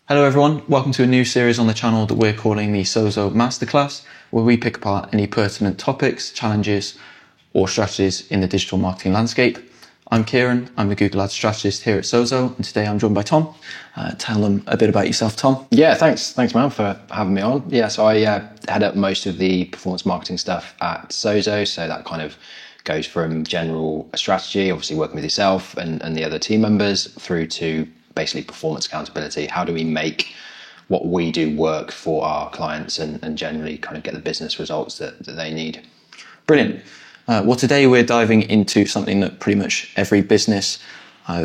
Hello everyone, welcome to a new series on the channel that we're calling the Sozo Masterclass, where we pick apart any pertinent topics, challenges or strategies in the digital marketing landscape. I'm Kieran, I'm the Google Ads strategist here at Sozo, and today I'm joined by Tom. Tell them a bit about yourself, Tom. Yeah, thanks man for having me on. Yeah, so I head up most of the performance marketing stuff at Sozo, so that kind of goes from general strategy, obviously working with yourself and the other team members, through to basically performance accountability. How do we make what we do work for our clients and generally kind of get the business results that they need? Brilliant. Well, today we're diving into something that pretty much every business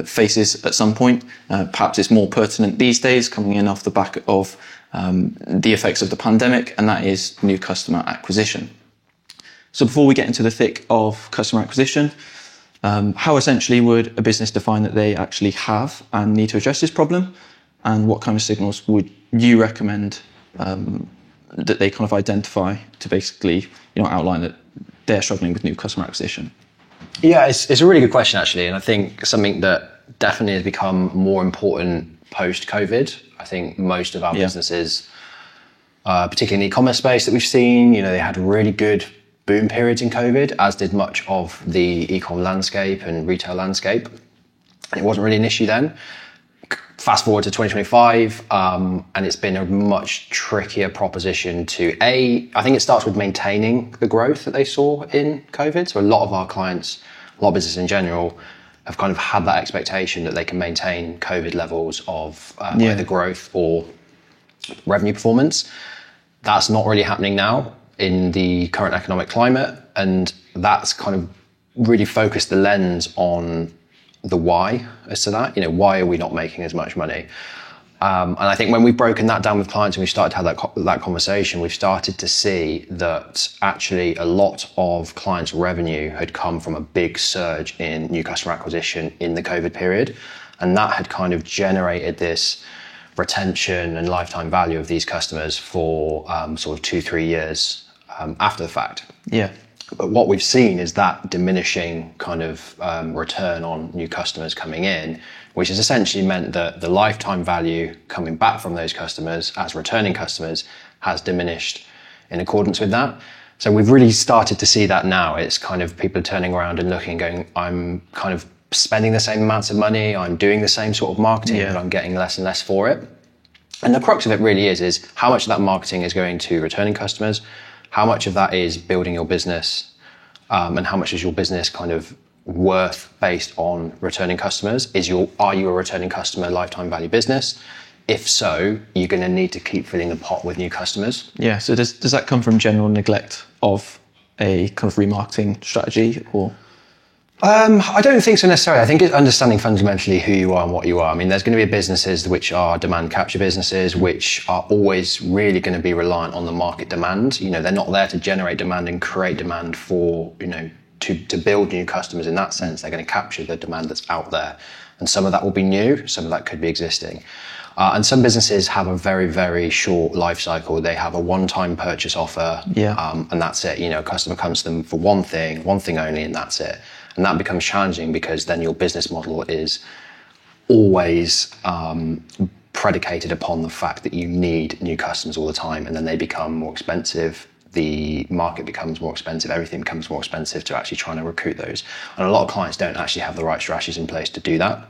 faces at some point. Perhaps it's more pertinent these days, coming in off the back of the effects of the pandemic, and that is new customer acquisition. So before we get into the thick of customer acquisition, how essentially would a business define that they actually have and need to address this problem? And what kind of signals would you recommend that they kind of identify to basically, outline that they're struggling with new customer acquisition? Yeah, it's a really good question, actually. And I think something that definitely has become more important post-COVID. I think most of our businesses, particularly in the e-commerce space that we've seen, they had really good boom periods in COVID, as did much of the e-com landscape and retail landscape. And it wasn't really an issue then. Fast forward to 2025, and it's been a much trickier proposition to I think it starts with maintaining the growth that they saw in COVID. So a lot of our clients, a lot of businesses in general, have kind of had that expectation that they can maintain COVID levels of either growth or revenue performance. That's not really happening now in the current economic climate, and that's kind of really focused the lens on the why as to that. Why are we not making as much money? And I think when we've broken that down with clients and we started to have that conversation, we've started to see that actually a lot of clients' revenue had come from a big surge in new customer acquisition in the COVID period, and that had kind of generated this retention and lifetime value of these customers for sort of 2-3 years after the fact. Yeah. But what we've seen is that diminishing kind of return on new customers coming in, which has essentially meant that the lifetime value coming back from those customers as returning customers has diminished in accordance with that. So we've really started to see that now. It's kind of people are turning around and looking, going, I'm kind of spending the same amounts of money, I'm doing the same sort of marketing, but I'm getting less and less for it. And the crux of it really is how much of that marketing is going to returning customers, how much of that is building your business, and how much is your business kind of worth based on returning customers? Are you a returning customer lifetime value business? If so, you're going to need to keep filling the pot with new customers. Yeah. So does that come from general neglect of a kind of remarketing strategy, or? I don't think so necessarily. I think it's understanding fundamentally who you are and what you are. I mean, there's going to be businesses which are demand capture businesses, which are always really going to be reliant on the market demand. They're not there to generate demand and create demand for, to build new customers in that sense. They're going to capture the demand that's out there. And some of that will be new, some of that could be existing. And some businesses have a very, very short life cycle. They have a one-time purchase offer, and that's it. A customer comes to them for one thing only, and that's it. And that becomes challenging because then your business model is always predicated upon the fact that you need new customers all the time, and then they become more expensive. The market becomes more expensive. Everything becomes more expensive to actually try to recruit those. And a lot of clients don't actually have the right strategies in place to do that.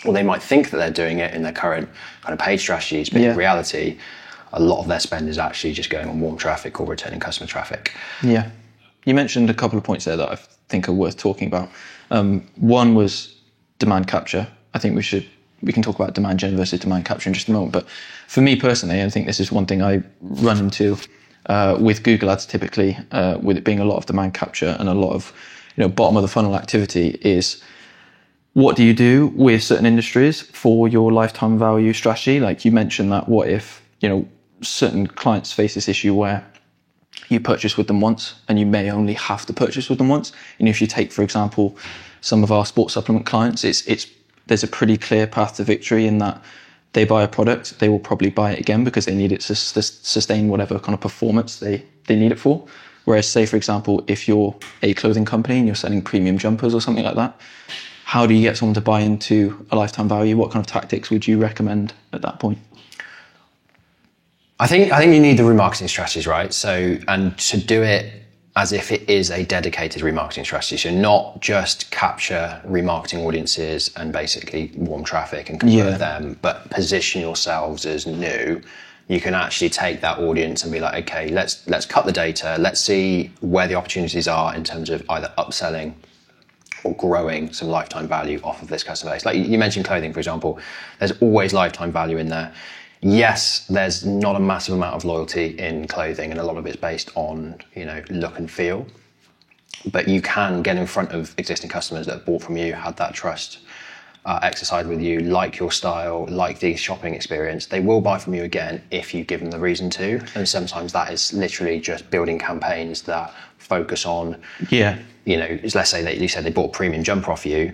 Or they might think that they're doing it in their current kind of paid strategies, but in reality, a lot of their spend is actually just going on warm traffic or returning customer traffic. Yeah. You mentioned a couple of points there that I think are worth talking about. One was demand capture. I think we can talk about demand gen versus demand capture in just a moment. But for me personally, I think this is one thing I run into with Google Ads typically, with it being a lot of demand capture and a lot of bottom of the funnel activity, is what do you do with certain industries for your lifetime value strategy? Like you mentioned that, what if certain clients face this issue where you purchase with them once and you may only have to purchase with them once. If you take, for example, some of our sports supplement clients, there's a pretty clear path to victory in that they buy a product, they will probably buy it again because they need it to sustain whatever kind of performance they need it for. Whereas, say, for example, if you're a clothing company and you're selling premium jumpers or something like that, how do you get someone to buy into a lifetime value? What kind of tactics would you recommend at that point? I think you need the remarketing strategies, right? So, and to do it as if it is a dedicated remarketing strategy. So not just capture remarketing audiences and basically warm traffic and convert them, but position yourselves as new. You can actually take that audience and be like, okay, let's cut the data. Let's see where the opportunities are in terms of either upselling or growing some lifetime value off of this customer base. Like you mentioned clothing, for example, there's always lifetime value in there. Yes, there's not a massive amount of loyalty in clothing, and a lot of it's based on, look and feel. But you can get in front of existing customers that have bought from you, had that trust exercise with you, like your style, like the shopping experience. They will buy from you again if you give them the reason to. And sometimes that is literally just building campaigns that focus on, let's say that you said they bought a premium jumper off you.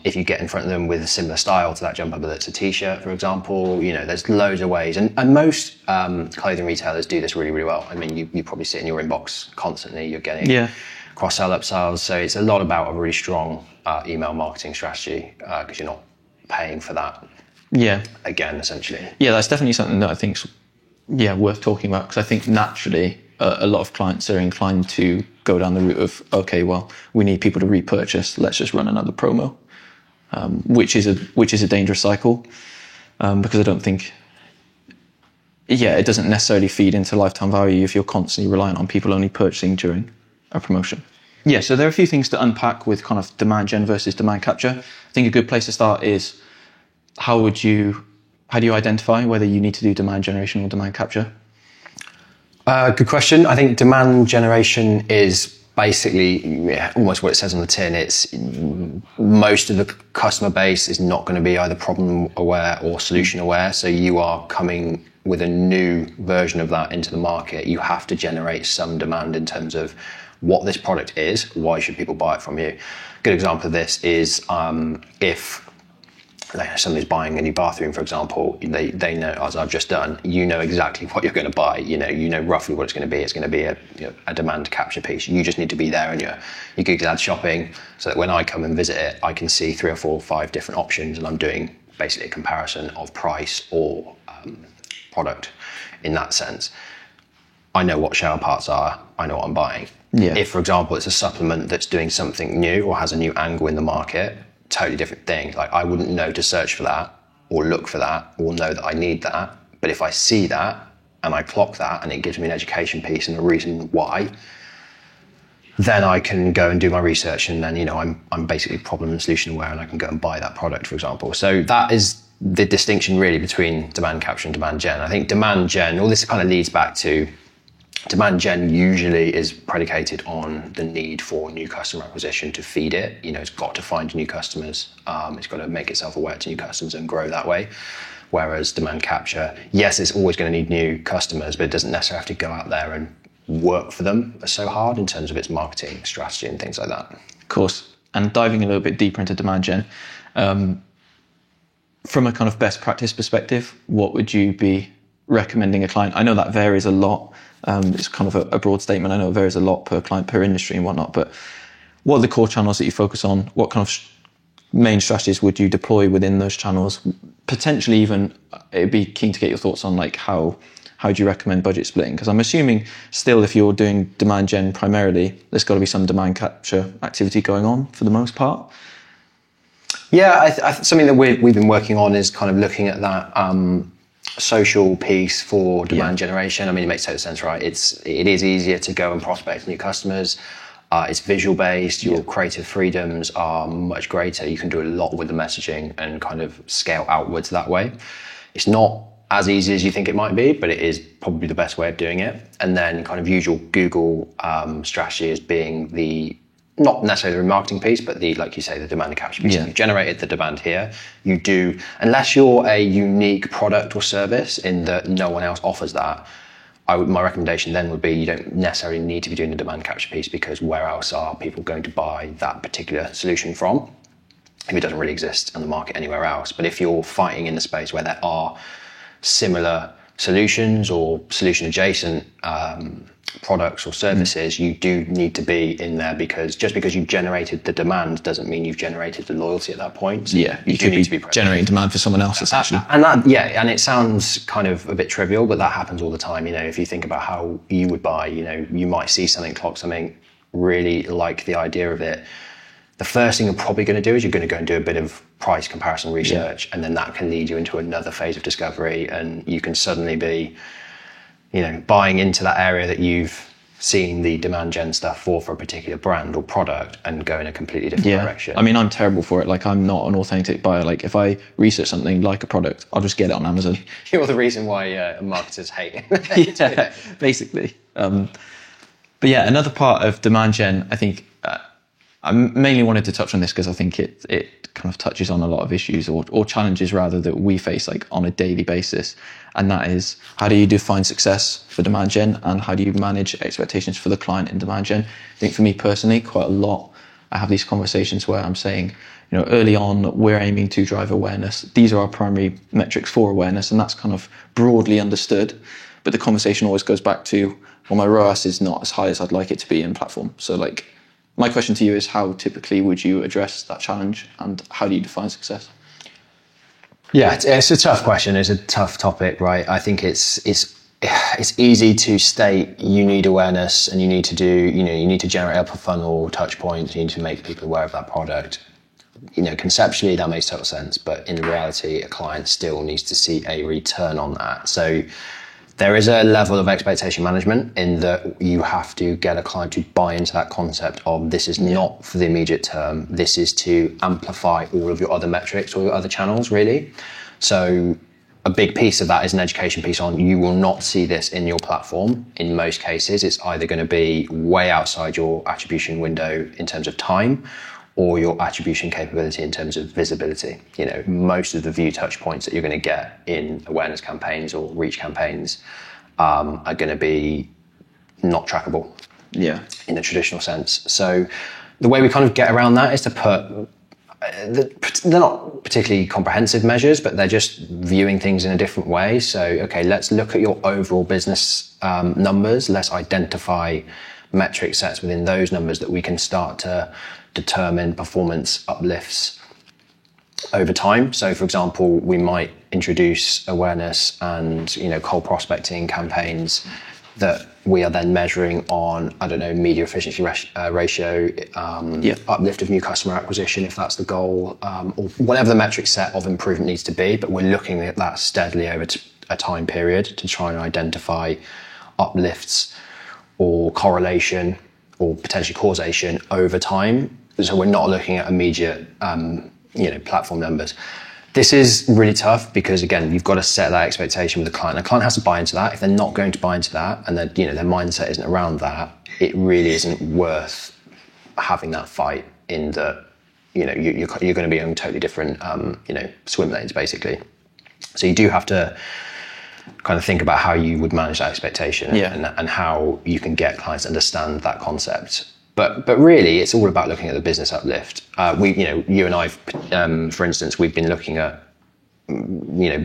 If you get in front of them with a similar style to that jumper, but it's a t-shirt, for example, there's loads of ways. And most clothing retailers do this really, really well. I mean, you probably see it in your inbox constantly. You're getting cross-sell, upsells. So it's a lot about a really strong email marketing strategy because you're not paying for that. Again, essentially. That's definitely something that I think's worth talking about, because I think naturally a lot of clients are inclined to go down the route of, okay, well, we need people to repurchase, let's just run another promo, which is a dangerous cycle, because I don't think, it doesn't necessarily feed into lifetime value if you're constantly reliant on people only purchasing during a promotion. So there are a few things to unpack with kind of demand gen versus demand capture. I think a good place to start is how do you identify whether you need to do demand generation or demand capture? Good question. I think demand generation is basically almost what it says on the tin. It's most of the customer base is not going to be either problem aware or solution aware. So you are coming with a new version of that into the market. You have to generate some demand in terms of what this product is, why should people buy it from you. Good example of this is if somebody's buying a new bathroom, for example, they know, as I've just done, exactly what you're going to buy. You know roughly what it's going to be. It's going to be a demand capture piece. You just need to be there and your Google Ads shopping, so that when I come and visit it, I can see 3 or 4 or 5 different options, and I'm doing basically a comparison of price or product in that sense. I know what shower parts are. I know what I'm buying. If, for example, it's a supplement that's doing something new or has a new angle in the market, totally different thing. Like, I wouldn't know to search for that or look for that or know that I need that. But if I see that and I clock that and it gives me an education piece and a reason why, then I can go and do my research, and then I'm basically problem and solution aware, and I can go and buy that product, for example. So that is the distinction really between demand capture and demand gen. I think demand gen, all this kind of leads back to demand gen usually is predicated on the need for new customer acquisition to feed it. It's got to find new customers. It's got to make itself aware to new customers and grow that way. Whereas demand capture, yes, it's always going to need new customers, but it doesn't necessarily have to go out there and work for them so hard in terms of its marketing strategy and things like that. Of course. And diving a little bit deeper into demand gen, from a kind of best practice perspective, what would you be recommending a client? I know that varies a lot. It's kind of a broad statement. I know it varies a lot per client, per industry and whatnot, but what are the core channels that you focus on? What kind of main strategies would you deploy within those channels? Potentially even, it'd be keen to get your thoughts on like how do you recommend budget splitting? Because I'm assuming still if you're doing demand gen primarily, there's got to be some demand capture activity going on for the most part. Something that we've been working on is kind of looking at that social piece for demand generation. I mean, it makes total sense, right? It is easier to go and prospect new customers. It's visual based. Your creative freedoms are much greater. You can do a lot with the messaging and kind of scale outwards that way. It's not as easy as you think it might be, but it is probably the best way of doing it. And then kind of usual Google strategy as being the, not necessarily the remarketing piece, but the, like you say, the demand capture piece. You've generated the demand here. You do, unless you're a unique product or service in that no one else offers that, my recommendation then would be you don't necessarily need to be doing the demand capture piece, because where else are people going to buy that particular solution from if it doesn't really exist in the market anywhere else? But if you're fighting in the space where there are similar solutions or solution adjacent products or services, you do need to be in there, because just because you've generated the demand doesn't mean you've generated the loyalty at that point. So you do need to be generating demand for someone else, essentially. And it sounds kind of a bit trivial, but that happens all the time. If you think about how you would buy, you might see something, clock something, really like the idea of it. The first thing you're probably going to do is you're going to go and do a bit of price comparison research, and then that can lead you into another phase of discovery, and you can suddenly be buying into that area that you've seen the demand gen stuff for a particular brand or product, and go in a completely different direction. I mean, I'm terrible for it. Like, I'm not an authentic buyer. Like, if I research something like a product, I'll just get it on Amazon. You're the reason why marketers hate it. Basically. But yeah, another part of demand gen, I think, I mainly wanted to touch on this because I think it kind of touches on a lot of issues or challenges rather that we face like on a daily basis. And that is, how do you define success for demand gen, and how do you manage expectations for the client in demand gen? I think for me personally, quite a lot, I have these conversations where I'm saying, early on, we're aiming to drive awareness. These are our primary metrics for awareness, and that's kind of broadly understood. But the conversation always goes back to, well, my ROAS is not as high as I'd like it to be in platform. So like, my question to you is, how typically would you address that challenge, and how do you define success? Yeah, it's a tough question. It's a tough topic, right? I think it's easy to state you need awareness, and you need to do, you need to generate upper funnel touch points. You need to make people aware of that product. Conceptually that makes total sense, but in reality, a client still needs to see a return on that. So there is a level of expectation management in that you have to get a client to buy into that concept of, this is not for the immediate term. This is to amplify all of your other metrics or your other channels, really. So a big piece of that is an education piece on, you will not see this in your platform. In most cases, it's either going to be way outside your attribution window in terms of time, or your attribution capability in terms of visibility. Most of the view touch points that you're going to get in awareness campaigns or reach campaigns are going to be not trackable in the traditional sense. So the way we kind of get around that is to put, they're not particularly comprehensive measures, but they're just viewing things in a different way. So, okay, let's look at your overall business numbers. Let's identify metric sets within those numbers that we can start to determine performance uplifts over time. So for example, we might introduce awareness and cold prospecting campaigns that we are then measuring on, media efficiency ratio, uplift of new customer acquisition, if that's the goal, or whatever the metric set of improvement needs to be. But we're looking at that steadily over a time period to try and identify uplifts or correlation or potentially causation over time. So we're not looking at immediate, platform numbers. This is really tough because, again, you've got to set that expectation with the client. The client has to buy into that. If they're not going to buy into that, and their mindset isn't around that, it really isn't worth having that fight. In that, you're going to be on totally different, swim lanes, basically. So you do have to kind of think about how you would manage that expectation and how you can get clients to understand that concept. But really, it's all about looking at the business uplift. You and I, for instance, we've been looking at,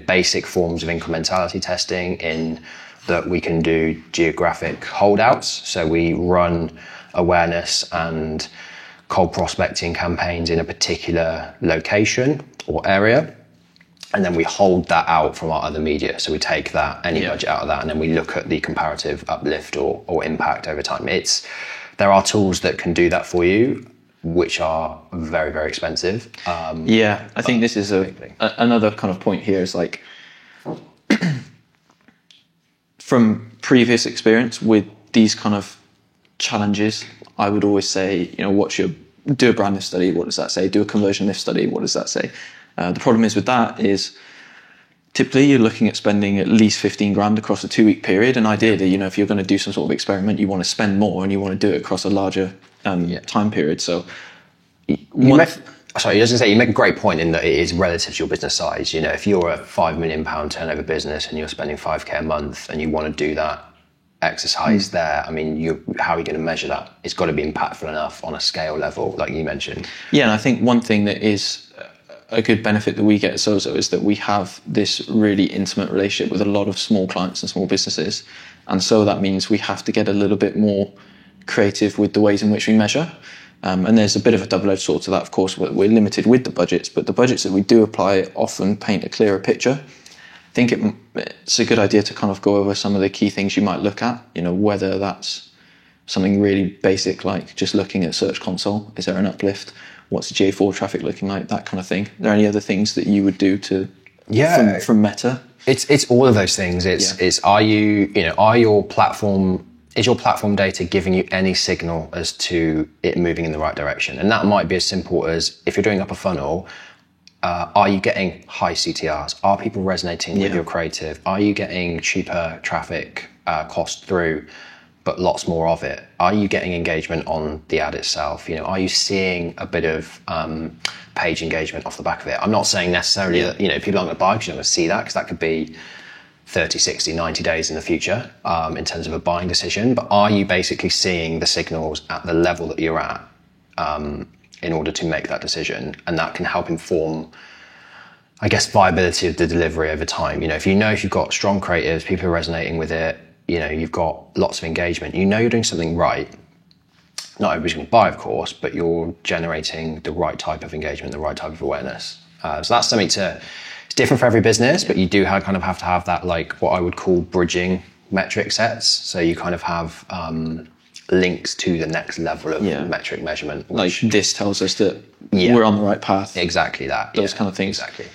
basic forms of incrementality testing in that we can do geographic holdouts. So we run awareness and cold prospecting campaigns in a particular location or area. And then we hold that out from our other media. So we take any budget out of that, and then we look at the comparative uplift or impact over time. There are tools that can do that for you, which are very, very expensive. I think this is another kind of point here is like, from previous experience with these kind of challenges, I would always say, do a brand lift study. What does that say? Do a conversion lift study. What does that say? The problem is with that is typically you're looking at spending at least 15 grand across a 2-week period. And ideally, if you're going to do some sort of experiment, you want to spend more and you want to do it across a larger time period. So you make a great point in that it is relative to your business size. If you're a £5 million turnover business and you're spending 5k a month and you want to do that exercise there, how are you going to measure that? It's got to be impactful enough on a scale level, like you mentioned. Yeah, and I think one thing that is a good benefit that we get at Sozo is that we have this really intimate relationship with a lot of small clients and small businesses. And so that means we have to get a little bit more creative with the ways in which we measure. And there's a bit of a double-edged sword to that, of course. We're limited with the budgets, but the budgets that we do apply often paint a clearer picture. I think it's a good idea to kind of go over some of the key things you might look at, whether that's something really basic like just looking at Search Console. Is there an uplift? What's the GA4 traffic looking like? That kind of thing. Are there any other things that you would do from Meta? It's all of those things. Is your platform data giving you any signal as to it moving in the right direction? And that might be as simple as, if you're doing up a funnel, are you getting high CTRs? Are people resonating with your creative? Are you getting cheaper traffic cost through, but lots more of it? Are you getting engagement on the ad itself? Are you seeing a bit of page engagement off the back of it? I'm not saying necessarily that people aren't going to buy because you're not going to see that, because that could be 30, 60, 90 days in the future in terms of a buying decision. But are you basically seeing the signals at the level that you're at in order to make that decision? And that can help inform, I guess, viability of the delivery over time. If you've got strong creatives, people are resonating with it, you've got lots of engagement, you're doing something right. Not everybody's going to buy, of course, but you're generating the right type of engagement, the right type of awareness. So that's something it's different for every business, but you do have to have that, like what I would call bridging metric sets. So you kind of have links to the next level of metric measurement. Like this tells us that we're on the right path. Exactly that. Those kind of things. Exactly.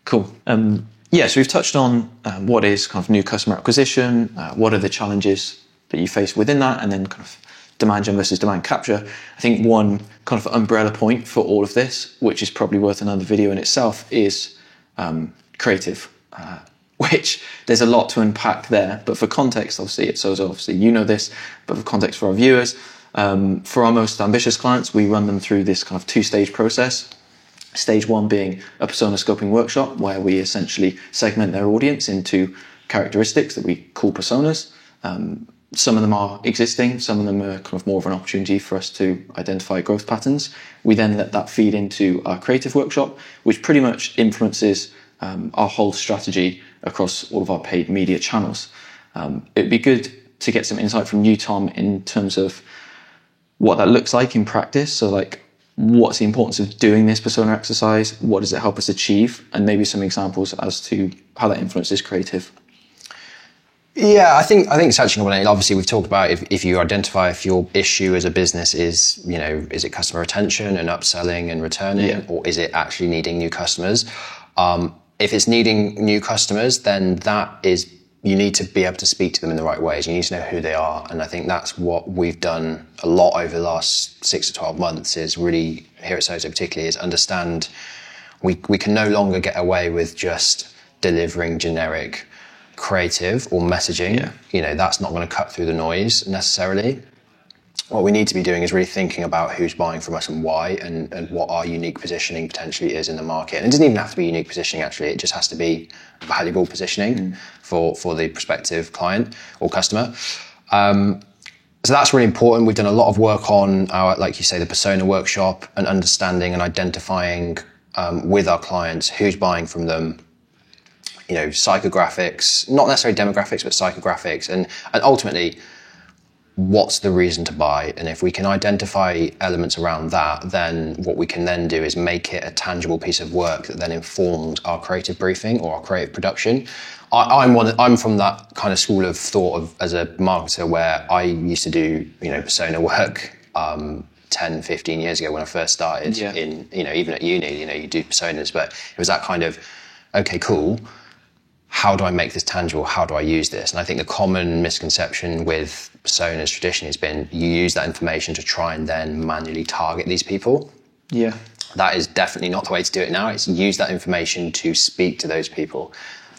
Cool. So we've touched on what is kind of new customer acquisition, what are the challenges that you face within that, and then kind of demand gen versus demand capture. I think one kind of umbrella point for all of this, which is probably worth another video in itself, is creative, which there's a lot to unpack there. But for context, obviously this, but for context for our viewers, for our most ambitious clients, we run them through this kind of two-stage process. Stage one being a persona scoping workshop, where we essentially segment their audience into characteristics that we call personas. Some of them are existing, some of them are kind of more of an opportunity for us to identify growth patterns. We then let that feed into our creative workshop, which pretty much influences our whole strategy across all of our paid media channels. It'd be good to get some insight from you, Tom, in terms of what that looks like in practice. So like, what's the importance of doing this persona exercise? What does it help us achieve? And maybe some examples as to how that influences creative. Yeah, I think touching on it, obviously we've talked about if you identify if your issue as a business is, is it customer retention and upselling and returning, or is it actually needing new customers? If it's needing new customers, then you need to be able to speak to them in the right ways. You need to know who they are. And I think that's what we've done a lot over the last 6 to 12 months, is really, here at Sozo particularly, is understand we can no longer get away with just delivering generic creative or messaging. That's not going to cut through the noise necessarily. What we need to be doing is really thinking about who's buying from us and why, and what our unique positioning potentially is in the market. And it doesn't even have to be unique positioning, actually. It just has to be valuable positioning for the prospective client or customer. So that's really important. We've done a lot of work on our, like you say, the persona workshop, and understanding and identifying with our clients who's buying from them, psychographics, not necessarily demographics, but psychographics, and ultimately, what's the reason to buy? And if we can identify elements around that, then what we can then do is make it a tangible piece of work that then informs our creative briefing or our creative production. I'm from that kind of school of thought as a marketer, where I used to do, persona work 10, 15 years ago when I first started even at uni, you do personas, but it was that kind of, okay, cool. How do I make this tangible? How do I use this? And I think the common misconception with personas traditionally has been you use that information to try and then manually target these people. Yeah. That is definitely not the way to do it now. It's use that information to speak to those people.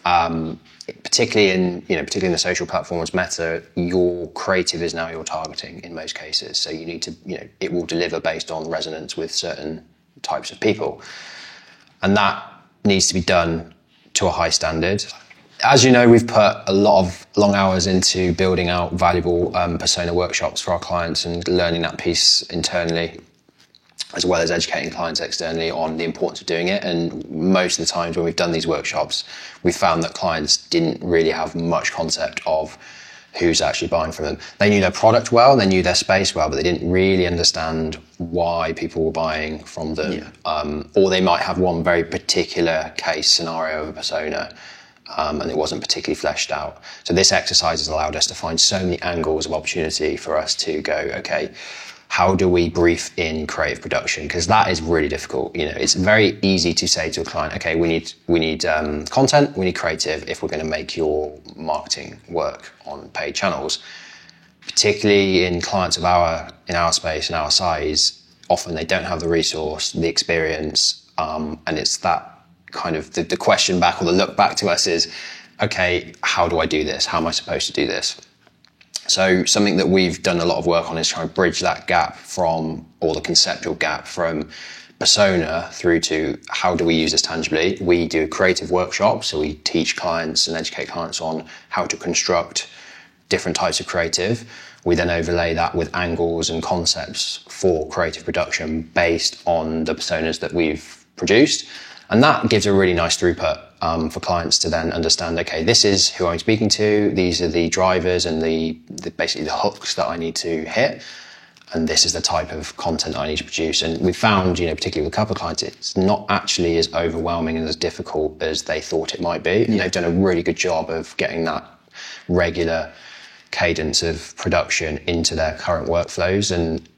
Particularly in the social platforms, Meta, your creative is now your targeting in most cases. So you need to, it will deliver based on resonance with certain types of people. And that needs to be done to a high standard. As you know, we've put a lot of long hours into building out valuable persona workshops for our clients and learning that piece internally, as well as educating clients externally on the importance of doing it. And most of the times when we've done these workshops, we found that clients didn't really have much concept of who's actually buying from them. They knew their product well, they knew their space well, but they didn't really understand why people were buying from them. Or they might have one very particular case scenario of a persona, and it wasn't particularly fleshed out. So this exercise has allowed us to find so many angles of opportunity for us to go, okay, how do we brief in creative production? Because that is really difficult. It's very easy to say to a client, okay, we need content, we need creative if we're going to make your marketing work on paid channels. Particularly in clients in our space, in our size, often they don't have the resource, the experience, and it's that kind of the question back, or the look back to us is, okay, how do I do this? How am I supposed to do this? So something that we've done a lot of work on is trying to bridge that gap or the conceptual gap from persona through to how do we use this tangibly. We do creative workshops, so we teach clients and educate clients on how to construct different types of creative. We then overlay that with angles and concepts for creative production based on the personas that we've produced. And that gives a really nice throughput for clients to then understand, okay, this is who I'm speaking to, these are the drivers and basically the hooks that I need to hit, and this is the type of content I need to produce. And we found, particularly with a couple of clients, it's not actually as overwhelming and as difficult as they thought it might be. And they've done a really good job of getting that regular cadence of production into their current workflows, and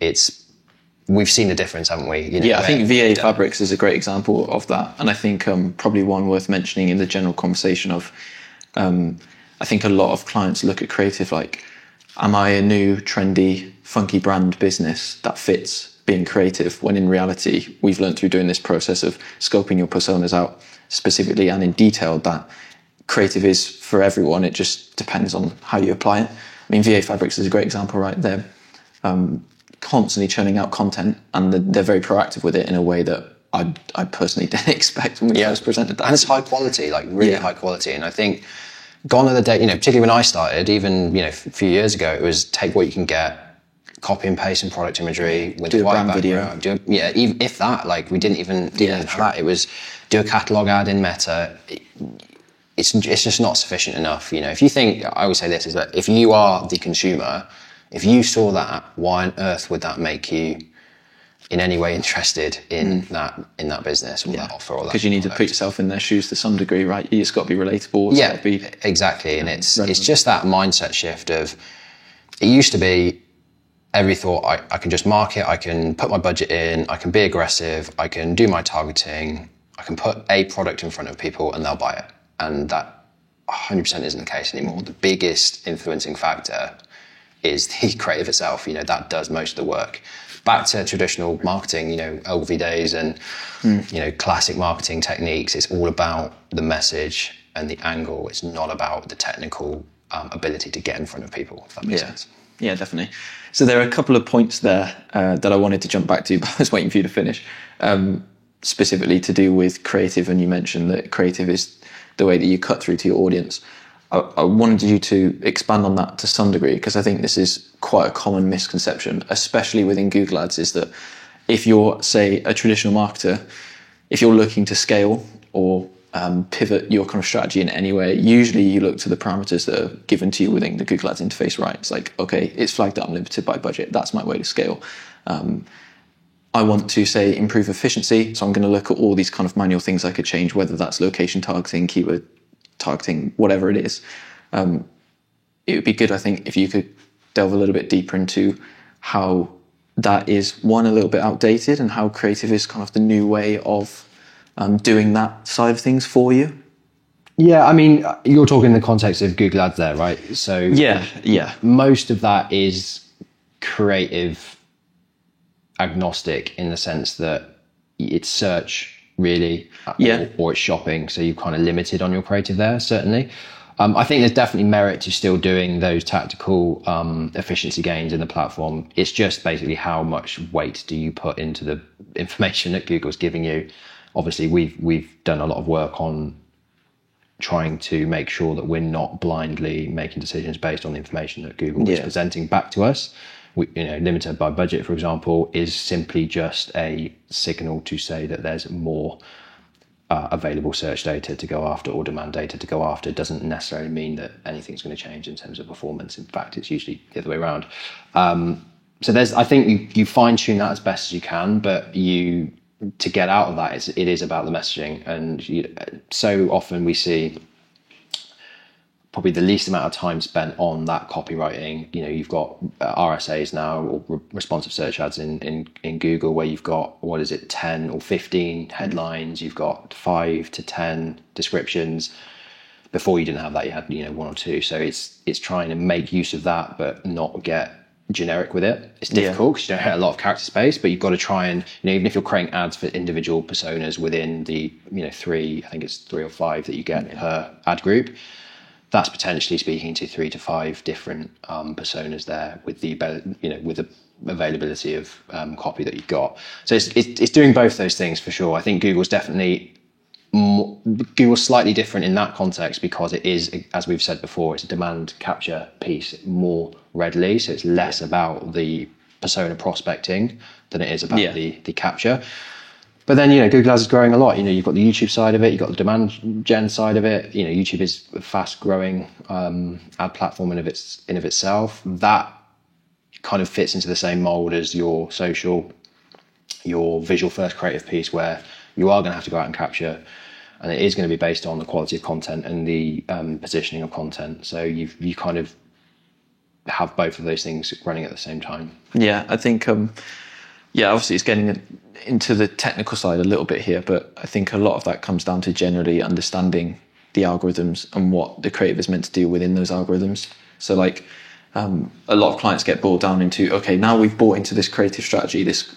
we've seen the difference, haven't we? I think VA Fabrics is a great example of that. And I think probably one worth mentioning in the general conversation of, I think a lot of clients look at creative like, am I a new, trendy, funky brand business that fits being creative? When in reality, we've learned through doing this process of scoping your personas out specifically and in detail that creative is for everyone. It just depends on how you apply it. I mean, VA Fabrics is a great example, right? They're constantly churning out content, and they're very proactive with it in a way that I personally didn't expect when we first presented that. And it's high quality, like really high quality. And I think gone are the days, particularly when I started, even, a few years ago, it was take what you can get, copy and paste some product imagery with do a brand video. Even if that, like we didn't even have that. It was do a catalog ad in Meta. It's just not sufficient enough. If you think, I always say this, is that if you are the consumer, if you saw that, why on earth would that make you in any way interested in that business or that offer? Because you need to put yourself in their shoes to some degree, right? You just got to be relatable. Exactly. And it's just that mindset shift of, it used to be every thought, I can just market, I can put my budget in, I can be aggressive, I can do my targeting, I can put a product in front of people and they'll buy it. And that 100% isn't the case anymore. The biggest influencing factor is the creative itself. That does most of the work. Back to traditional marketing, Ogilvy days and, classic marketing techniques. It's all about the message and the angle. It's not about the technical ability to get in front of people, if that makes sense. Yeah, definitely. So there are a couple of points there that I wanted to jump back to, but I was waiting for you to finish, specifically to do with creative. And you mentioned that creative is the way that you cut through to your audience. I wanted you to expand on that to some degree, because I think this is quite a common misconception, especially within Google Ads, is that if you're, say, a traditional marketer, if you're looking to scale or pivot your kind of strategy in any way, usually you look to the parameters that are given to you within the Google Ads interface, right? It's like, okay, it's flagged that I'm limited by budget. That's my way to scale. I want to, say, improve efficiency. So I'm going to look at all these kind of manual things I could change, whether that's location targeting, keyword targeting, whatever it is. It would be good, I think, if you could delve a little bit deeper into how that is, one, a little bit outdated, and how creative is kind of the new way of doing that side of things for you. Yeah, I mean, you're talking in the context of Google Ads there, right? So yeah. Most of that is creative agnostic in the sense that it's search really, or it's shopping. So you're kind of limited on your creative there, certainly. I think there's definitely merit to still doing those tactical efficiency gains in the platform. It's just basically how much weight do you put into the information that Google's giving you. Obviously, we've done a lot of work on trying to make sure that we're not blindly making decisions based on the information that Google is presenting back to us. Limited by budget, for example, is simply just a signal to say that there's more available search data to go after or demand data to go after doesn't necessarily mean that anything's going to change in terms of performance. In fact, it's usually the other way around. So I think you fine tune that as best as you can, but to get out of that, it is about the messaging. And so often we see probably the least amount of time spent on that copywriting. You've got RSAs now, or responsive search ads in Google, where you've got, 10 or 15 headlines, you've got 5 to 10 descriptions. Before you didn't have that, you had 1 or 2. So it's trying to make use of that, but not get generic with it. It's difficult because you don't have a lot of character space, but you've got to try and, even if you're creating ads for individual personas within the 3 or 5 that you get per ad group, that's potentially speaking to 3 to 5 different personas there with the availability of copy that you've got. So it's doing both those things for sure. I think Google's slightly different in that context because it is, as we've said before, it's a demand capture piece more readily. So it's less about the persona prospecting than it is about the capture. But then, Google Ads is growing a lot. You've got the YouTube side of it, you've got the demand gen side of it. YouTube is a fast growing ad platform in of itself. That kind of fits into the same mold as your social, your visual first creative piece, where you are going to have to go out and capture, and it is going to be based on the quality of content and the positioning of content. So you kind of have both of those things running at the same time. Yeah, I think, obviously it's getting into the technical side a little bit here, but I think a lot of that comes down to generally understanding the algorithms and what the creative is meant to do within those algorithms. So like a lot of clients get boiled down into, okay, now we've bought into this creative strategy, this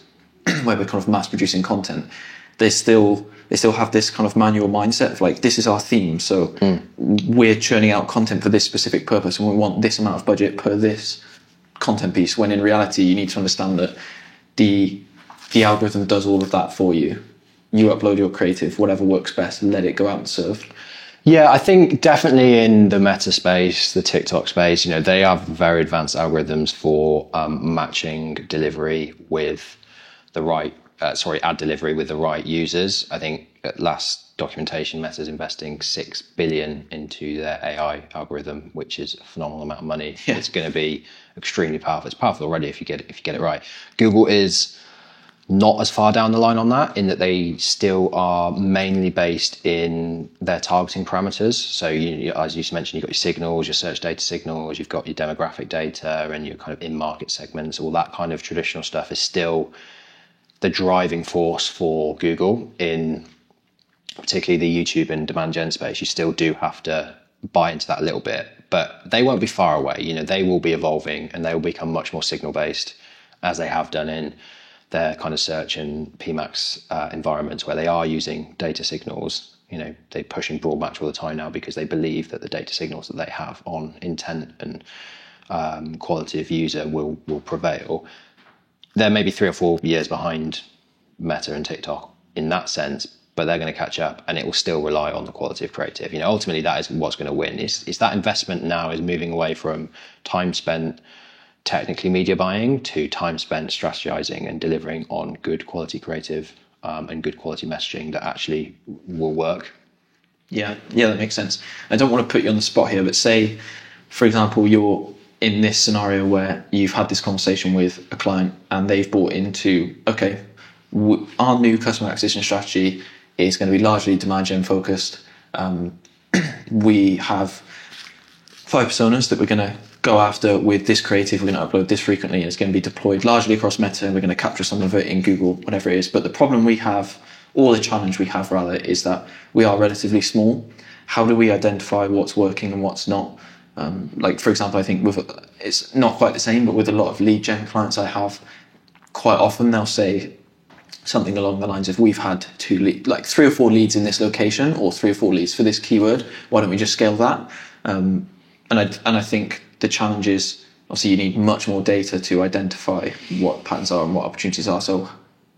where we're kind of mass producing content. They still have this kind of manual mindset of like, this is our theme, so we're churning out content for this specific purpose and we want this amount of budget per this content piece, when in reality you need to understand that the algorithm does all of that for you. You upload your creative, whatever works best, let it go out and serve. Yeah, I think definitely in the Meta space, the TikTok space, they have very advanced algorithms for matching delivery with the right, ad delivery with the right users. I think at last documentation, Meta's investing $6 billion into their AI algorithm, which is a phenomenal amount of money. Yeah. It's going to be extremely powerful. It's powerful already if you get it right. Google is not as far down the line on that, in that they still are mainly based in their targeting parameters. So as you mentioned, you've got your signals, your search data signals, you've got your demographic data and your kind of in-market segments. All that kind of traditional stuff is still the driving force for Google in particularly the YouTube and demand gen space. You still do have to buy into that a little bit, but they won't be far away. They will be evolving and they will become much more signal based, as they have done in their kind of search and PMAX environments, where they are using data signals. They're pushing broad match all the time now because they believe that the data signals that they have on intent and quality of user will prevail. They're maybe 3 or 4 years behind Meta and TikTok in that sense, but they're going to catch up, and it will still rely on the quality of creative. Ultimately that is what's going to win. Is that investment now is moving away from time spent technically media buying to time spent strategizing and delivering on good quality creative and good quality messaging that actually will work. Yeah, that makes sense. I don't want to put you on the spot here, but say, for example, you're in this scenario where you've had this conversation with a client and they've bought into, okay, our new customer acquisition strategy is going to be largely demand gen focused. We have 5 personas that we're going to go after with this creative. We're going to upload this frequently, and it's going to be deployed largely across Meta, and we're going to capture some of it in Google, whatever it is. But the problem we have, or the challenge we have rather, is that we are relatively small. How do we identify what's working and what's not? Like, for example, I think it's not quite the same, but with a lot of lead gen clients I have, quite often they'll say something along the lines of, we've had 3 or 4 leads in this location, or 3 or 4 leads for this keyword. Why don't we just scale that? And I think the challenge is, obviously you need much more data to identify what patterns are and what opportunities are. So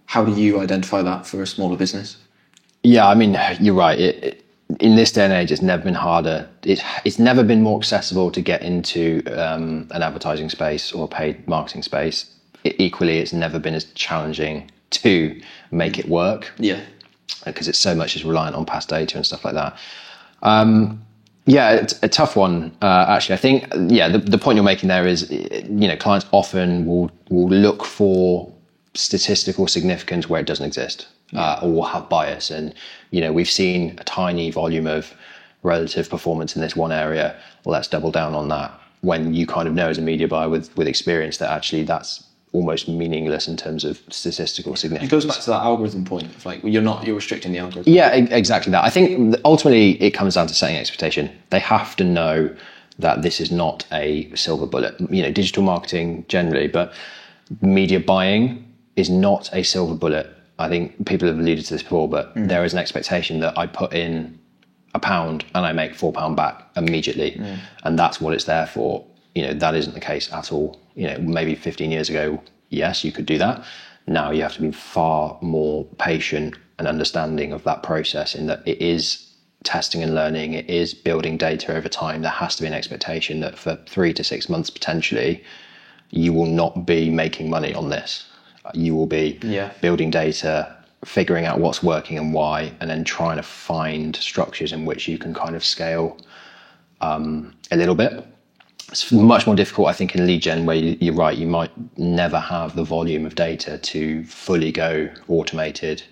how do you identify that for a smaller business? Yeah, I mean, you're right. In this day and age, it's never been harder. It's never been more accessible to get into an advertising space or paid marketing space. Equally, it's never been as challenging to make it work. Yeah. because it's so much is reliant on past data and stuff like that. Yeah, it's a tough one. Actually, I think, the point you're making there is, clients often will look for statistical significance where it doesn't exist, or will have bias. And, we've seen a tiny volume of relative performance in this one area. Well, let's double down on that. When you kind of know as a media buyer with experience that actually that's almost meaningless in terms of statistical significance. It goes back to that algorithm point of like, you're restricting the algorithm. Yeah, exactly that. I think ultimately it comes down to setting expectation. They have to know that this is not a silver bullet. Digital marketing generally, but media buying is not a silver bullet. I think people have alluded to this before, but there is an expectation that I put in £1 and I make £4 back immediately. And that's what it's there for. That isn't the case at all. Maybe 15 years ago, yes, you could do that. Now you have to be far more patient and understanding of that process, in that it is testing and learning. It is building data over time. There has to be an expectation that for 3 to 6 months, potentially, you will not be making money on this. You will be building data, figuring out what's working and why, and then trying to find structures in which you can kind of scale a little bit. It's much more difficult, I think, in lead gen, where you're right, you might never have the volume of data to fully go automated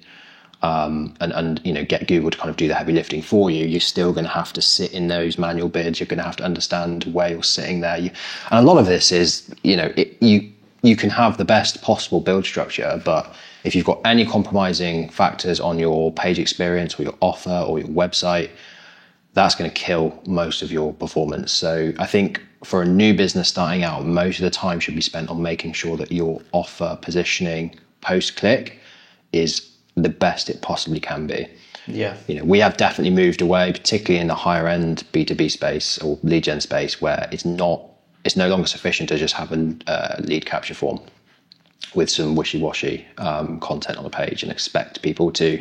and get Google to kind of do the heavy lifting for you. You're still going to have to sit in those manual bids. You're going to have to understand where you're sitting there. And a lot of this is, you can have the best possible build structure, but if you've got any compromising factors on your page experience or your offer or your website, that's going to kill most of your performance. So I think for a new business starting out, most of the time should be spent on making sure that your offer positioning post-click is the best it possibly can be. Yeah. We have definitely moved away, particularly in the higher end B2B space or lead gen space, where it's no longer sufficient to just have a lead capture form with some wishy-washy content on the page and expect people to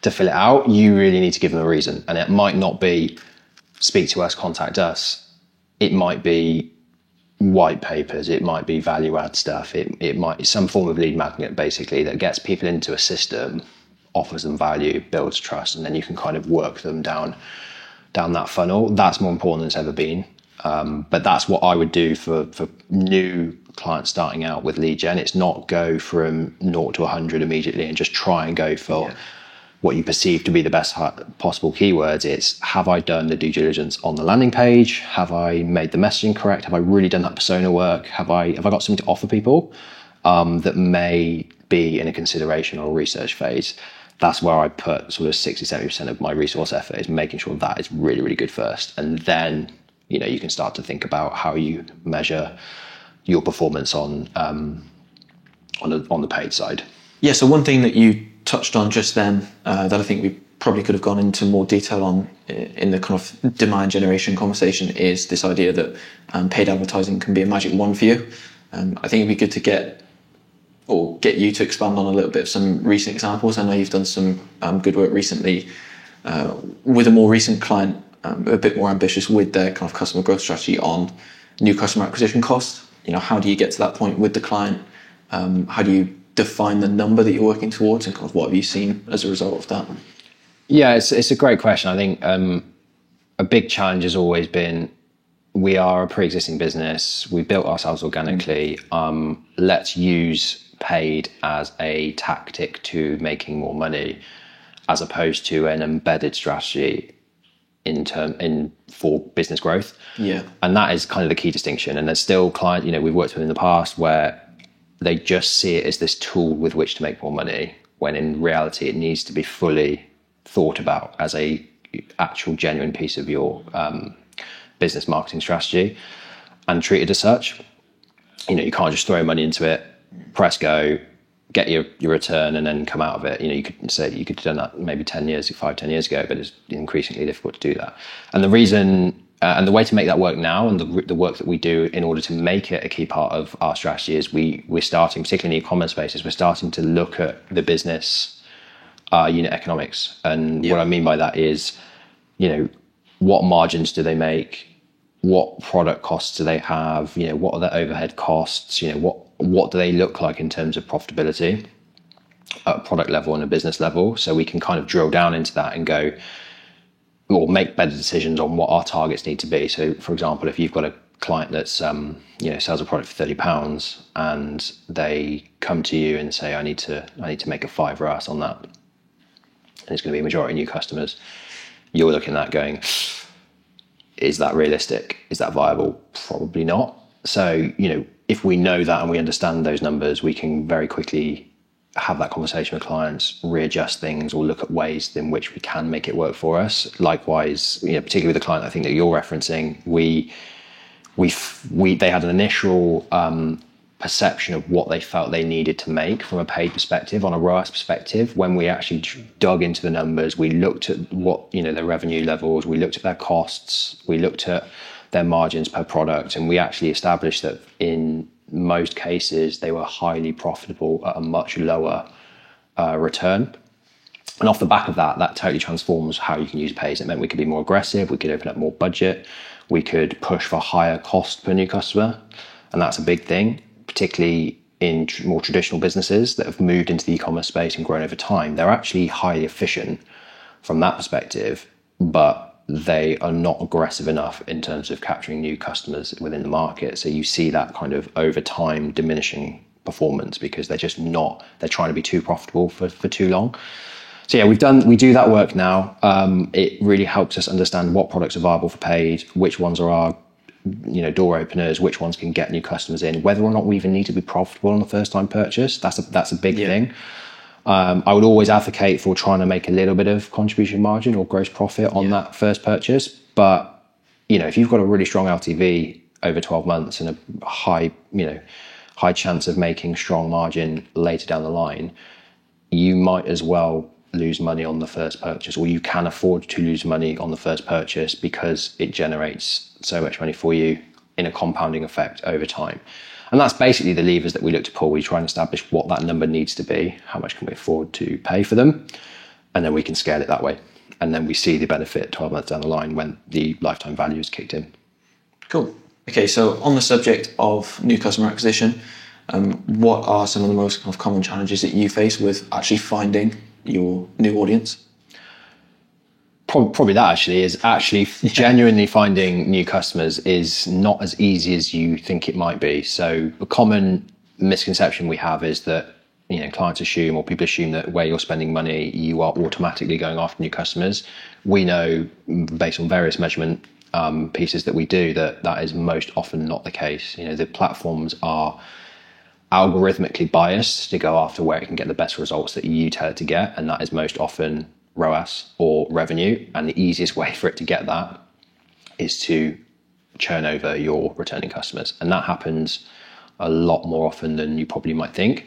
fill it out. You really need to give them a reason. And it might not be speak to us, contact us. It might be white papers. It might be value add stuff. It might be some form of lead magnet, basically, that gets people into a system, offers them value, builds trust, and then you can kind of work them down that funnel. That's more important than it's ever been. But that's what I would do for new clients starting out with lead gen. It's not go from 0 to 100 immediately and just try and go for what you perceive to be the best possible keywords. It's, have I done the due diligence on the landing page? Have I made the messaging correct? Have I really done that persona work? Have I got something to offer people that may be in a consideration or research phase? That's where I put sort of 60-70% of my resource effort, is making sure that is really, really good first. And then, you can start to think about how you measure your performance on the paid side. Yeah, so one thing that you touched on just then that I think we probably could have gone into more detail on in the kind of demand generation conversation is this idea that paid advertising can be a magic wand for you. I think it'd be good to get you to expand on a little bit of some recent examples. I know you've done some good work recently with a more recent client, a bit more ambitious with their kind of customer growth strategy on new customer acquisition costs. How do you get to that point with the client? How do you define the number that you're working towards, and kind of what have you seen as a result of that? Yeah, it's a great question. I think a big challenge has always been, we are a pre-existing business. We built ourselves organically. Let's use paid as a tactic to making more money, as opposed to an embedded strategy for business growth. Yeah. And that is kind of the key distinction. And there's still clients, we've worked with in the past where they just see it as this tool with which to make more money, when in reality it needs to be fully thought about as a actual genuine piece of your business marketing strategy and treated as such. You can't just throw money into it, press go, get your return, and then come out of it. You could have done that maybe 10 years ago, but it's increasingly difficult to do that. And the reason and the way to make that work now, and the work that we do in order to make it a key part of our strategy, is we're starting, particularly in the e-commerce spaces, we're starting to look at the business unit economics. And what I mean by that is, what margins do they make? What product costs do they have? What are their overhead costs? What do they look like in terms of profitability? at a product level and a business level. So we can kind of drill down into that and go, or make better decisions on what our targets need to be. So for example, if you've got a client that's sells a product for £30 and they come to you and say, I need to make a fiver ass on that, and it's going to be a majority new customers, you're looking at that going, is that realistic? Is that viable? Probably not. So, if we know that and we understand those numbers, we can very quickly have that conversation with clients, readjust things, or look at ways in which we can make it work for us. Likewise, particularly with the client I think that you're referencing, they had an initial perception of what they felt they needed to make from a paid perspective, on a ROAS perspective. When we actually dug into the numbers, we looked at what, their revenue levels, we looked at their costs, we looked at their margins per product, and we actually established that in most cases they were highly profitable at a much lower return. And off the back of that totally transforms how you can use paid. It meant we could be more aggressive, we could open up more budget, we could push for higher cost per new customer. And that's a big thing, particularly in more traditional businesses that have moved into the e-commerce space and grown over time. They're actually highly efficient from that perspective, but they are not aggressive enough in terms of capturing new customers within the market. So you see that kind of over time diminishing performance because they're trying to be too profitable for too long. So yeah, we do that work now. It really helps us understand what products are viable for paid, which ones are our door openers, which ones can get new customers in, whether or not we even need to be profitable on the first time purchase. That's a big thing. I would always advocate for trying to make a little bit of contribution margin or gross profit on that first purchase. But, if you've got a really strong LTV over 12 months and a high chance of making strong margin later down the line, you might as well lose money on the first purchase, or you can afford to lose money on the first purchase because it generates so much money for you in a compounding effect over time. And that's basically the levers that we look to pull. We try and establish what that number needs to be, how much can we afford to pay for them, and then we can scale it that way. And then we see the benefit 12 months down the line when the lifetime value is kicked in. Cool. Okay, so on the subject of new customer acquisition, what are some of the most kind of common challenges that you face with actually finding your new audience? Probably that actually is genuinely finding new customers is not as easy as you think it might be. So a common misconception we have is that clients assume, or people assume, that where you're spending money you are automatically going after new customers. We know based on various measurement pieces that we do that is most often not the case. The platforms are algorithmically biased to go after where it can get the best results that you tell it to get, and that is most often ROAS or revenue. And the easiest way for it to get that is to churn over your returning customers, and that happens a lot more often than you probably might think.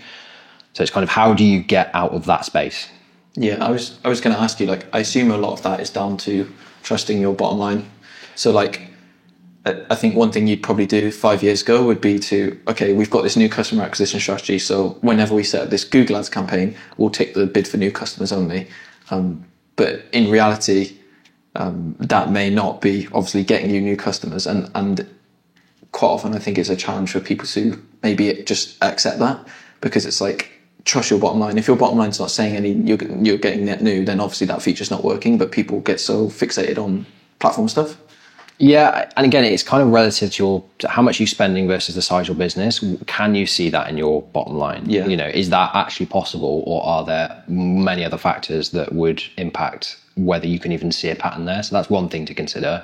So it's kind of, how do you get out of that space? Yeah, I was going to ask you, I assume a lot of that is down to trusting your bottom line. So I think one thing you'd probably do 5 years ago would be okay, we've got this new customer acquisition strategy, so whenever we set up this Google Ads campaign, we'll take the bid for new customers only. But in reality, that may not be obviously getting you new customers, and quite often I think it's a challenge for people to maybe just accept that, because it's trust your bottom line. If your bottom line's not saying you're getting net new, then obviously that feature's not working, but people get so fixated on platform stuff. Yeah, and again, it's kind of relative to how much you're spending versus the size of your business. Can you see that in your bottom line? Yeah. Is that actually possible, or are there many other factors that would impact whether you can even see a pattern there? So that's one thing to consider.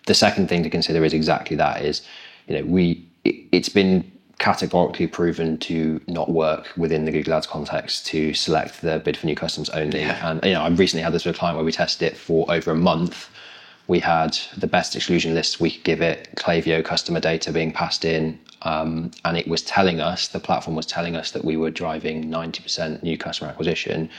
The second thing to consider is exactly that: is it's been categorically proven to not work within the Google Ads context to select the bid for new customers only. Yeah. And I recently had this with a client where we tested it for over a month. We had the best exclusion lists we could give it, Klaviyo customer data being passed in, and it was telling us, the platform was telling us, that we were driving 90% new customer acquisition,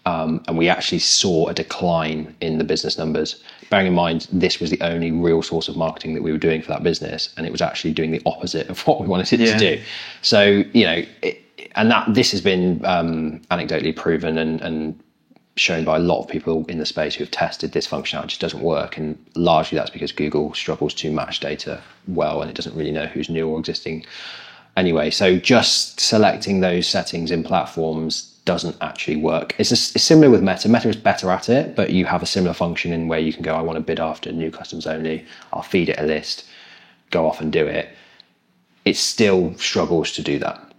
and we actually saw a decline in the business numbers. Bearing in mind, this was the only real source of marketing that we were doing for that business, and it was actually doing the opposite of what we wanted it to do. So, this has been anecdotally proven and shown by a lot of people in the space who have tested this functionality. It just doesn't work, and largely that's because Google struggles to match data well, and it doesn't really know who's new or existing anyway. So just selecting those settings in platforms doesn't actually work. It's similar with Meta. Meta is better at it, but you have a similar function in where you can go, I want to bid after new customers only. I'll feed it a list, go off and do it. It still struggles to do that.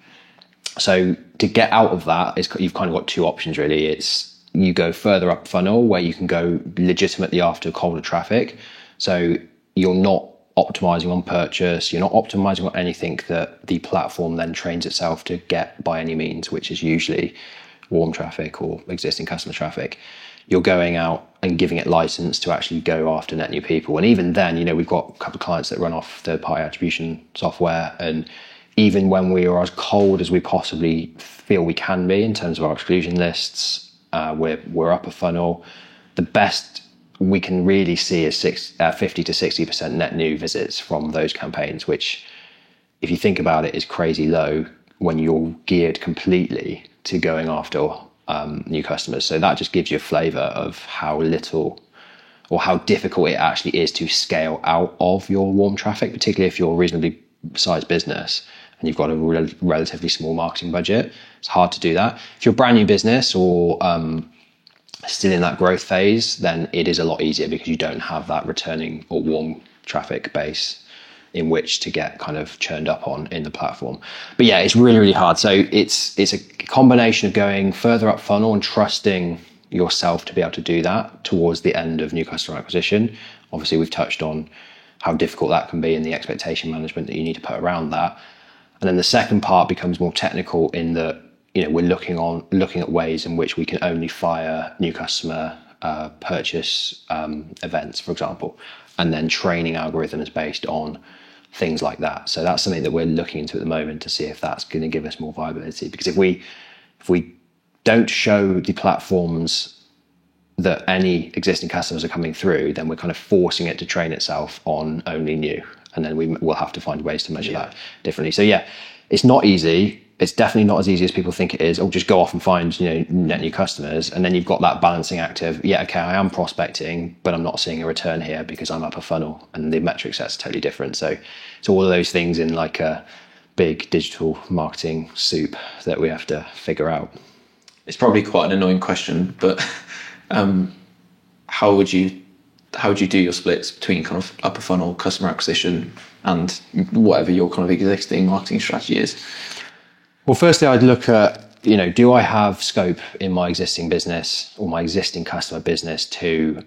So to get out of that, you've kind of got two options really. It's you go further up funnel where you can go legitimately after colder traffic. So you're not optimizing on purchase, you're not optimizing on anything that the platform then trains itself to get by any means, which is usually warm traffic or existing customer traffic. You're going out and giving it license to actually go after net new people. And even then, you know, we've got a couple of clients that run off third-party attribution software, and even when we are as cold as we possibly feel we can be in terms of our exclusion lists, we're up a funnel. The best we can really see is 50 to 60% net new visits from those campaigns, which, if you think about it, is crazy low when you're geared completely to going after new customers. So that just gives you a flavor of how little or how difficult it actually is to scale out of your warm traffic, particularly if you're a reasonably sized business and you've got a relatively small marketing budget. It's hard to do that. If you're a brand new business or still in that growth phase, then it is a lot easier because you don't have that returning or warm traffic base in which to get kind of churned up on in the platform. But yeah, it's really, really hard. So it's a combination of going further up funnel and trusting yourself to be able to do that towards the end of new customer acquisition. Obviously, we've touched on how difficult that can be and the expectation management that you need to put around that. And then the second part becomes more technical in that, you know, we're looking at ways in which we can only fire new customer purchase events, for example, and then training algorithms based on things like that. So that's something that we're looking into at the moment to see if that's going to give us more viability. Because if we don't show the platforms that any existing customers are coming through, then we're kind of forcing it to train itself on only new, and then we'll have to find ways to measure that differently. So yeah, it's not easy. It's definitely not as easy as people think it is. Or just go off and find, you know, net new customers, and then you've got that balancing act of, yeah, okay, I am prospecting, but I'm not seeing a return here because I'm up a funnel, and the metric set's totally different. So it's all of those things in like a big digital marketing soup that we have to figure out. It's probably quite an annoying question, but how would you do your splits between kind of upper funnel customer acquisition and whatever your kind of existing marketing strategy is? Well, firstly, I'd look at, you know, do I have scope in my existing business or my existing customer business to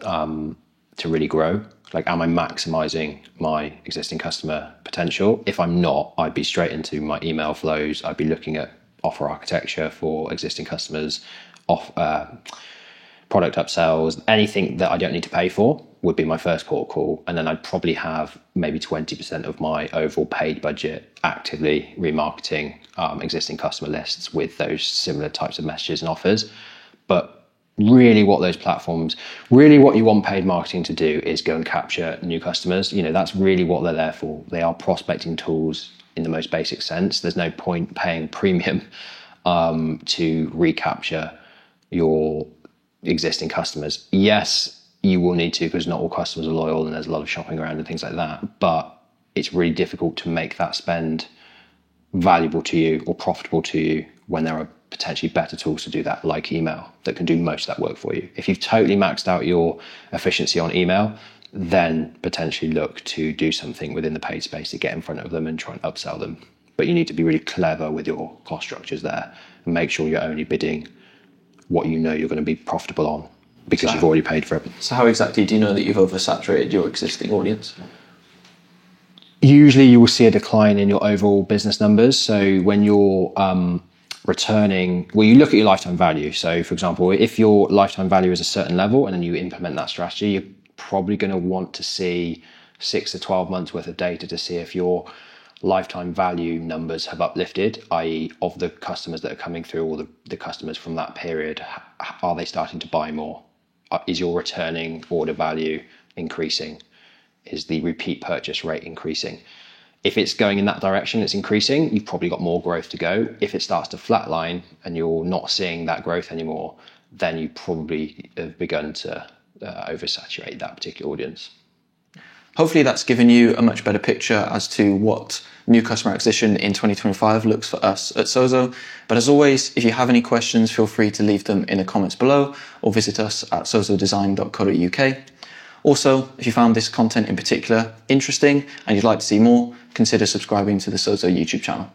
really grow? Like, am I maximizing my existing customer potential? If I'm not, I'd be straight into my email flows. I'd be looking at offer architecture for existing customers, product upsells, anything that I don't need to pay for would be my first port of call. And then I'd probably have maybe 20% of my overall paid budget actively remarketing existing customer lists with those similar types of messages and offers. But really what you want paid marketing to do is go and capture new customers. You know, that's really what they're there for. They are prospecting tools in the most basic sense. There's no point paying premium to recapture your existing customers. Yes, you will need to, because not all customers are loyal and there's a lot of shopping around and things like that. But it's really difficult to make that spend valuable to you or profitable to you when there are potentially better tools to do that, like email, that can do most of that work for you. If you've totally maxed out your efficiency on email, then potentially look to do something within the paid space to get in front of them and try and upsell them. But you need to be really clever with your cost structures there and make sure you're only bidding what you know you're going to be profitable on, because you've already paid for it. So how exactly do you know that you've oversaturated your existing audience? Usually you will see a decline in your overall business numbers. So when you're returning, well, you look at your lifetime value. So for example, if your lifetime value is a certain level and then you implement that strategy, you're probably going to want to see 6 to 12 months worth of data to see if your lifetime value numbers have uplifted, i.e. of the customers that are coming through, or the customers from that period, are they starting to buy more? Is your returning order value increasing? Is the repeat purchase rate increasing? If it's going in that direction, it's increasing, you've probably got more growth to go. If it starts to flatline and you're not seeing that growth anymore, then you probably have begun to oversaturate that particular audience. Hopefully that's given you a much better picture as to what new customer acquisition in 2025 looks for us at Sozo. But as always, if you have any questions, feel free to leave them in the comments below or visit us at sozodesign.co.uk. Also, if you found this content in particular interesting and you'd like to see more, consider subscribing to the Sozo YouTube channel.